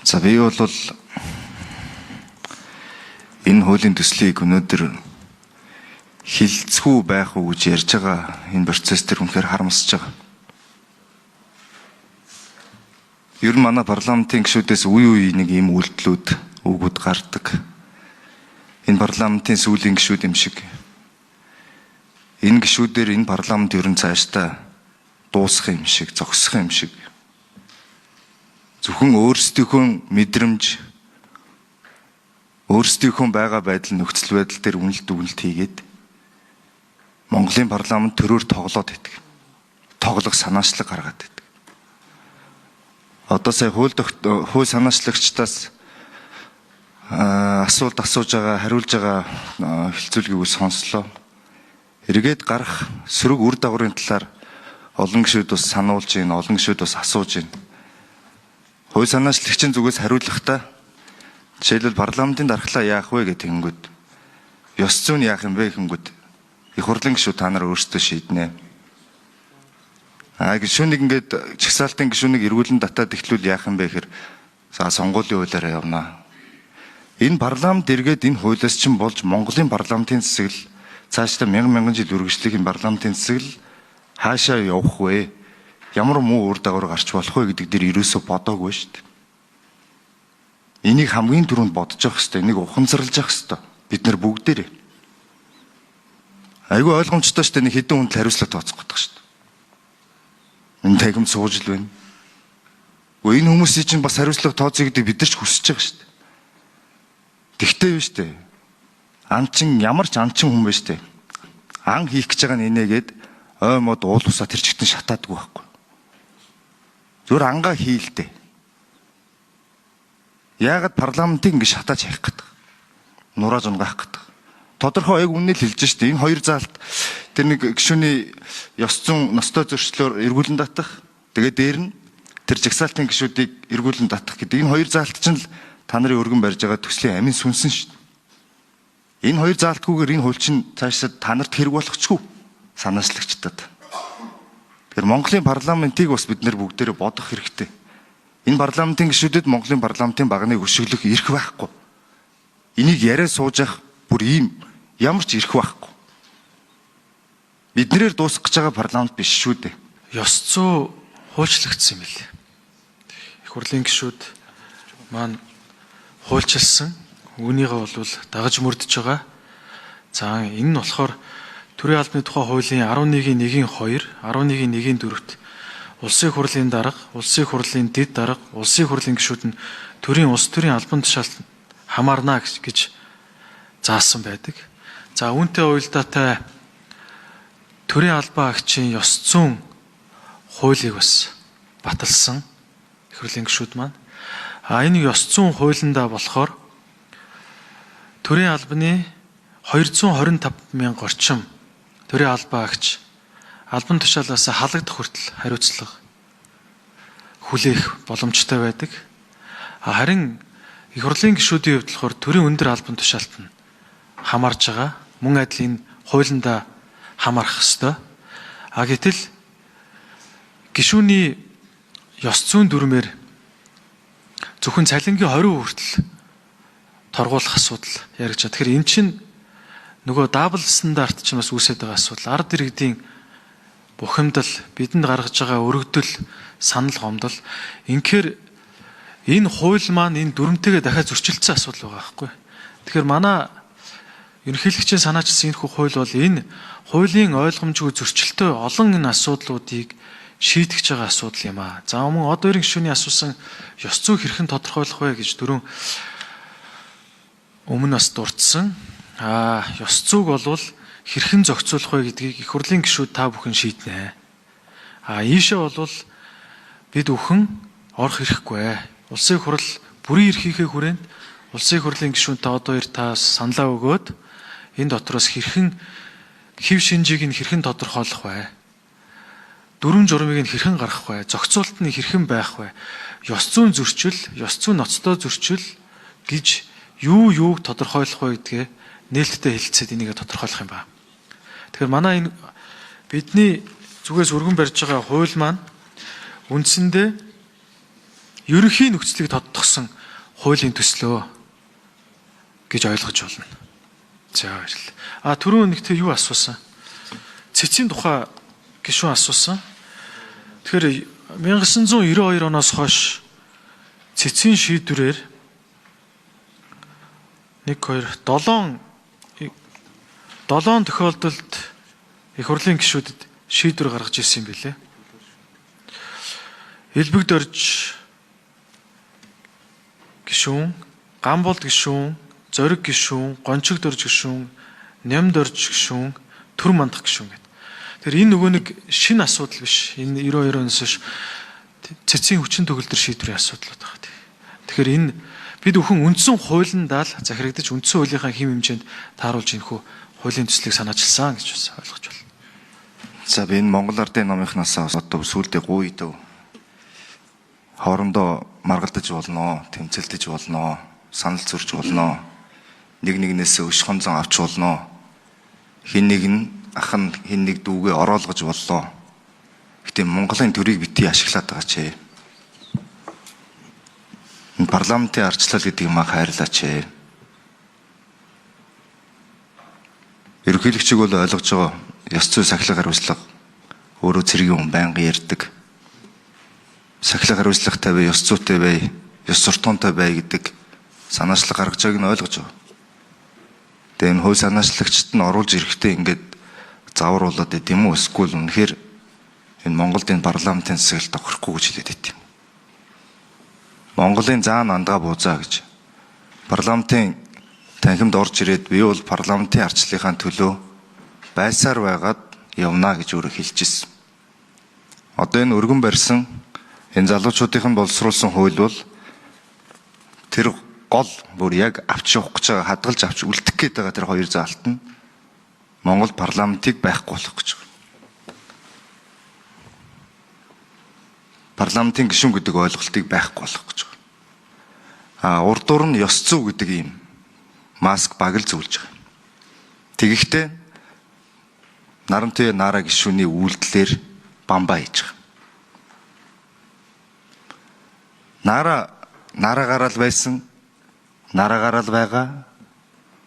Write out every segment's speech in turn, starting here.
За би бол энэ хуулийн төслийг өнөөдөр хилцгүй байх уу гэж ярьж байгаа энэ процесс төр үнэхээр харамсаж байгаа. Ер нь манай парламентын гишүүдээс үе нэг ийм үйлдэлүүд өгөөд гардаг. Энэ парламентын сүүлийн гишүүд юм шиг. Энэ гишүүдээр энэ парламент ер нь цаашдаа дуусах юм шиг, зогсох юм шиг. Зөвхөн өөрсдийнхөө мэдрэмж, өөрсдийнхөө байгаа байдал, нөхцөл байдал дээр үнэлт хийгээд Монголын парламент төрөөр тоглоод байдаг. Тоглох санаачлаг гаргаад байдаг. Одоо сая хууль санаачлагчдаас асуулт асууж байгаа, хариулж байгаа хэлцүүлгийг сонслоо. Эргээд гарах сөрөг үр дагаврын талаар олон гишүүд бас сануулж байна, олон гишүүд бас асууж байна. Хууль санаачлагчийн зүгээс хариулахдаа жишээлбэл парламентын дархлаа яах вэ гэх тэгэнгүүт ёс зүйн яах юм бэ гэнгүүт их хурлын гишүүд та нар өөрсдөө шийднэ. Гишүүнийг ингээд чагсаалтын гишүүнийг эргүүлэн татаад эхлүүл яах юм бэ гэхээр сонгуулийн хуулиараа явна. Энэ парламент эргээд энэ хуулиас чинь болж Монголын парламентын засаглал цаашдаа мянган жил үргэлжлэх энэ парламентын засаглал хаашаа явах вэ? Ямар муу үр дагавар гарч болох вэ гэдэг дээр ерөөсөө бодоогүй шүү дээ. Энийг хамгийн түрүүнд бодож явах хэрэгтэй, энийг ухамсарлаж явах хэрэгтэй. Бид нар бүгдээрээ. Айгүй ойлгомжтой шүү дээ, нэг хэдэн хүнд хариуцлага тооцох гэдэг шүү дээ. Энэ тагим сууж л байна. Энэ хүмүүсийн чинь бас хариуцлага тооцъё гэдэг бид нар ч хүсэж байгаа шүү дээ. Тэгтээ биш дээ. Ямар ч анчин хүн биш дээ. Ан хийх гэж байгаа нэнэгээд ой мод уул усаа тэр чигтэн шатаадгүй байхгүй. Зүгээр ангаа хийлдэ. Яагаад парламентыг ингэ шатааж хайх гэдэг? Нурааж унгаах гэдэг. Тодорхой яг үнэ л хэлж штэ. Энэ хоёр заалт тэр нэг гишүүний ёс зүйн ностой зөрчлөөр эргүүлэн татах. Тэгээд дээр нь тэр жагсаалтын гишүүдийг эргүүлэн татах гэдэг. Энэ хоёр заалт чинь л та нарын өргөн барьж байгаа төслийн амин сүнсэн штэ. Энэ хоёр заалтгүйгээр энэ хууль чинь цаашаа та нарт хэрэг болохчгүй санаачлагчдад. Тэгэхээр Монголын парламентыг бас бид нэр бүгдээрээ бодох хэрэгтэй. Энэ парламентын гишүүдэд Монголын парламентын багныг өшөглөх эрх байхгүй. Энийг яриа сууж явах бүр ийм ямар ч эрх байхгүй. Биднэрээр дуусгах гэж байгаа парламент биш шүү дээ. Ёс зүй хуульчлагдсан юм билээ. Их хурлын гишүүд маань хуульчилсан. Үүнийгээ бол дагаж мөрдөж байгаа. За энэ нь болохоор төрийн албаны тухай хуулийн 11-1-2, 11-1-4-т улсын хурлын дарга, улсын хурлын дэд дарга, улсын хурлын гишүүд нь улс төрийн албан тушаалд хамаарна гэж заасан байдаг. За үүнтэй уялдаатай төрийн албан агчийн ёс зүйн хуулийг бас баталсан их хурлын гишүүд маань. Энэ ёс зүйн хуулиндаа болохоор төрийн албаны 225,000 орчим төрийн албан агч албан тушаалаас халагдах хүртэл хариуцлага хүлээх боломжтой байдаг. Харин их хурлын гишүүдийн хувьд болохоор төрийн өндөр албан тушаалт нь хамаарж байгаа. Мөн адил энэ хуулиндаа хамаарах ёстой. Гэтэл гишүүний ёс зүйн дүрмээр зөвхөн цалингийн 20% хүртэл торгуулах асуудал яригдж байгаа. Тэгэхээр эн чинь нөгөө дабл стандарт чинь бас үүсэж байгаа асуудал. Ард иргэдийн бухимдал, бидэнд гаргаж байгаа өргөдөл, санал гомдол. Инхээр энэ хууль маань энэ дүрмтэйгээ дахиад зөрчилдсөн асуудал байгаа байхгүй. Тэгэхээр манай ерөнхийлөгчийн санаачилсан энэ хууль бол энэ хуулийн ойлгомжгүй зөрчилтэй олон энэ асуудлуудыг шийдэж байгаа асуудал юм аа. За мөн одоо эрийн гишүүний асуусан ёс зүй хэрхэн тодорхойлох вэ гэж дөрөв өмнө бас дурдсан. Ёс зүйг болвол хэрхэн зохицуулах вэ гэдгийг их хурлын гишүүд та бүхэн шийднэ. Ийшээ болвол бид бүхэн орох хэрэггүй. Улсын хурл бүрийн эрхийнхээ хүрээнд улсын хурлын гишүүнтэй одоо та саналаа өгөөд энэ дотроос хэрхэн хэв шинжийг нь хэрхэн тодорхойлох вэ? Дүрм журмыг нь хэрхэн гаргах вэ? Зохицуулт нь хэрхэн байх вэ? Ёс зүйн зөрчил, ёс зүйн ноцтой зөрчил гэж юуг тодорхойлох вэ гэдгээ нээлттэй хэлэлцээд энийг тодорхойлох юм ба. Тэгэхээр манай энэ бидний зүгээс өргөн барьж байгаа хууль маань үндсэндээ ерөнхий нөхцөлийг тодтогсон хуулийн төслөө гэж ойлгож болно. За баярлалаа. Түрүүн нэгтэй юу асуусан? Цэцгийн тухай гишүүн асуусан. Тэгэхээр 1992 оноос хойш цэцгийн шийдвэрээр 7 тохиолдолд их хурлын гишүүдэд шийдвэр гаргаж ирсэн юм билээ. Элбэг дорж гишүүн, Гамболд гишүүн, Зориг гишүүн, Гончиг дорж гишүүн, Ням дорж гишүүн, Төр мандах гишүүн гэдэг. Тэгэхээр энэ нөгөө нэг шинэ асуудал биш. Энэ 92 оноос хойш цэцгийн хүчин төгөлдөр шийдвэрийн асуудлууд байгаа. Тэгэхээр энэ бид бүхэн үндсэн хуулиндаа л захирагдаж үндсэн хуулийнхаа хэм хэмжээнд тааруулж энэхүү хуулийн төслийг санаачилсан гэж бас ойлгож байна. За би энэ Монгол Ардын номынхнаас одоо сүүлдээ гуйдав. Хоорондоо маргалдаж болно, тэмцэлдэж болно, санал зурж болно. Нэг нэгнээс өш хонзон авч болно. Хин нэг нь ах нь хин нэг дүүгээ ороолгож боллоо. Гэтэ Монголын төрийг битгий ашиглаад байгаа ч. Энэ парламентын арчлал гэдэг юм хайрлаач. Ерөнхийлөгчийг бол ойлгож байгаа. Ёс зүй сахилга хариуцлага өөрөө цэргийн хүн байнга ярьдаг. Сахилга хариуцлагатай бай, ёс зүйтэй бай, ёс суртахуунтай бай гэдэг санаачлаг гаргаж байгааг нь ойлгож байгаа. Тэгээ энэ хууль санаачлагчид нь оруулж ирэхдээ ингээд завруулаад идэм үү? Эсвэл үнэхээр энэ Монголд энэ парламентын засаглалд тохирохгүй гэж хэлээд байт юм. Монголын заан андгаа буузаа гэж парламентын танхимд орж ирээд би бол парламентын арчлалынхаа төлөө байсаар байгаад явна гэж өөрөө хэлчихсэн. Одоо энэ өргөн барьсан энэ залуучуудын боловсруулсан хууль бол тэр гол бүр яг авч явах гэж байгаа хадгалж авч үлдэх гээд байгаа тэр хоёр заалт нь Монгол парламентыг байхгүй болох гэж байна. Парламентын гишүүн гэдэг ойлголтыг байхгүй болох гэж байна. Урдуур нь ёс зүй гэдэг ийм маск баг л зөвлөж байгаа. Тэгэхдээ Наранtuya Нара гишүүний үйлдэлээр бамбаа хийж байгаа. Нараагаараа л байсан, нараагаараа л байгаа,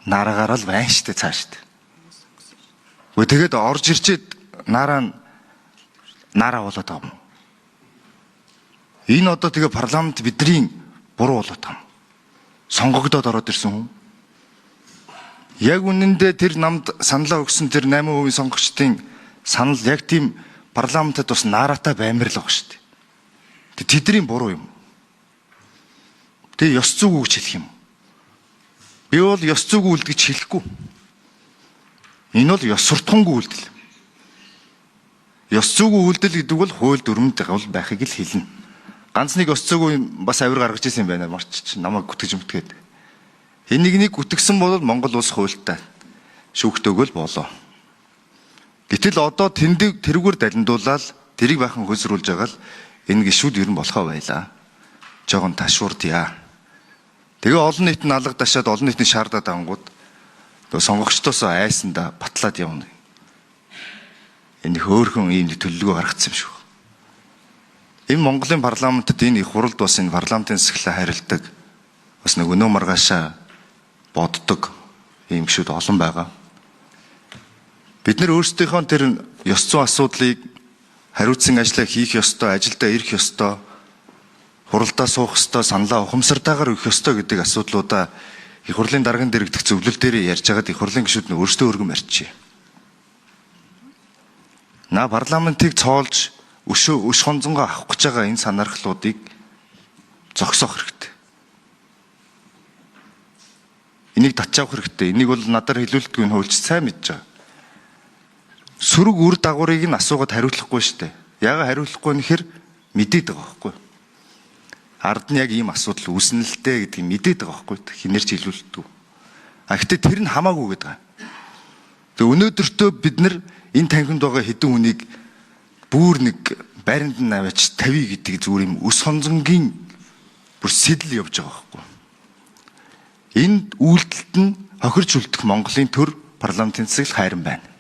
нараагаараа л байна штэ цаашд. Тэгээд орж ирчээд нараа болоод байгаа юм. Энэ одоо тэгээ парламент бидний буруу болоод байгаа юм. Сонгогдоод ороод ирсэн хүн. Яг үнэндээ тэр намд саналаа өгсөн тэр 8% сонгогчдын санал яг тийм парламентад бас нааратай баймир л байгаа шүү дээ. Тэдний буруу юм. Тэгээ ёс зүйгүй гэж хэлэх юм. Би бол ёс зүйгүй үйлдэл гэж хэлэхгүй. Энэ бол ёс суртахуунгүй үйлдэл. Ёс зүйгүй үйлдэл гэдэг бол хууль дүрмэд гол байхыг л хэлнэ. Ганц нэг ёс зүйгүй бас авир гаргаж ирсэн юм байна. Марч намайг гүтгэж өмтгээд. Энийг нэг гүтгсэн бол Монгол улс хуультай шүүхтөөгөл болоо. Гэтэл одоо тэрүүгээр далиндуулаад тэрийг бахан хөлсрүүлж байгаа л энэ гişүүд ер нь болохоо байлаа. Жогон ташуурдъя. Тэгээ олон нийт нь алга дашаад олон нийтний шаардаад ангууд сонгогчдоос айсанда батлаад явна. Энэ хөөхөн ийм төлөвлөгөө гаргацсан юм шүү. Энэ Монголын парламентод энэ их хуралд бас энэ парламентын засаглалаа харилдаг. Бас нэг өнөө маргаашаа боддог ийм гişүүд олон байгаа. Бид нар өөрсдийнхөө тэр ёс зүйн асуудлыг хариуцсан ажлаа хийх ёстой, ажилдаа ирэх ёстой, хуралдаа суух ёстой, саналаа ухамсартайгаар өгөх ёстой гэдэг асуудлуудаа их хурлын дарган дэрэгдэх зөвлөл дээр ярьж байгаад их хурлын гишүүд нь өөрсдөө өргөн барьчихъя. Парламентыг цоолж өш хонзонгоо авах гэж байгаа энэ санаархлуудыг зогсоох хэрэгтэй. Энийг татчих хэрэгтэй. Энийг бол надаар хэлүүлдэггүй нь хуульч сайн мэдж байгаа. Сөрөг үр дагаврыг нь асуугаад хариулахгүй шүү дээ. Яагаад хариулахгүй нэхэр мэдээд байгаа байхгүй. Ард нь яг ийм асуудал үүснэ л дээ гэдгийг мэдээд байгаа байхгүй. Хинээр ч хэлүүлдэггүй. Гэхдээ тэр нь хамаагүй гэдэг. Тэг өнөөдөртөө бид нар энэ танхимд байгаа хэдэн хүнийг бүр нэг байранд нь аваач 50 гэдэг зүгээр юм өс хонзонгийн бүр сэтэл явж байгаа байхгүй. Энэ үйлдэлт нь хохирж үлдэх Монголын төр парламентын засаглал хайран байна.